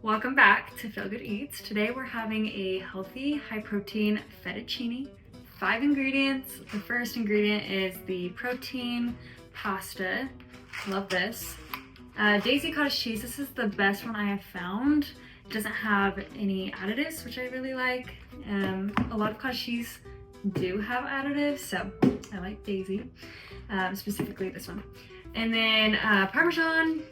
Welcome back to Feel Good Eats. Today we're having a healthy, high-protein fettuccine. 5 ingredients. The first ingredient is the protein pasta. Love this. Daisy Cottage Cheese. This is the best one I have found. It doesn't have any additives, which I really like. A lot of cottage cheese do have additives, so I like Daisy, specifically this one. And then Parmesan,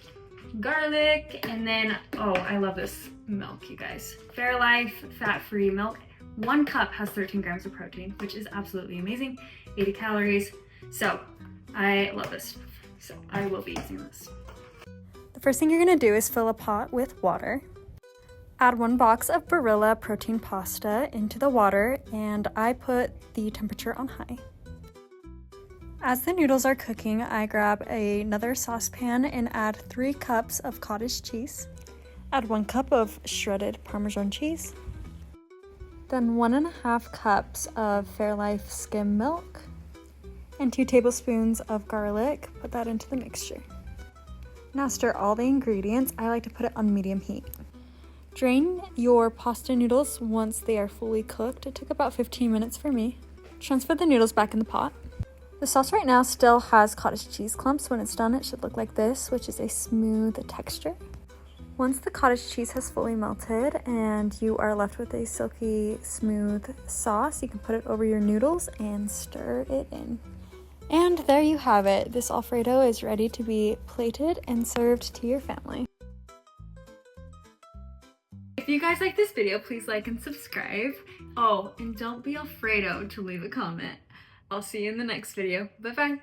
garlic, and then, oh, I love this milk, you guys. Fairlife fat-free milk. 1 cup has 13 grams of protein, which is absolutely amazing. 80 calories. So I love this. So I will be using this. The first thing you're gonna do is fill a pot with water. Add 1 box of Barilla Protein pasta into the water, and I put the temperature on high. As the noodles are cooking, I grab another saucepan and add 3 cups of cottage cheese. Add 1 cup of shredded Parmesan cheese. Then 1.5 cups of Fairlife Skim Milk. And 2 tablespoons of garlic. Put that into the mixture. Now stir all the ingredients. I like to put it on medium heat. Drain your pasta noodles once they are fully cooked. It took about 15 minutes for me. Transfer the noodles back in the pot. The sauce right now still has cottage cheese clumps. When it's done, it should look like this, which is a smooth texture. Once the cottage cheese has fully melted and you are left with a silky, smooth sauce, you can put it over your noodles and stir it in. And there you have it. This Alfredo is ready to be plated and served to your family. If you guys like this video, please like and subscribe. Oh, and don't be Alfredo to leave a comment. I'll see you in the next video. Bye-bye.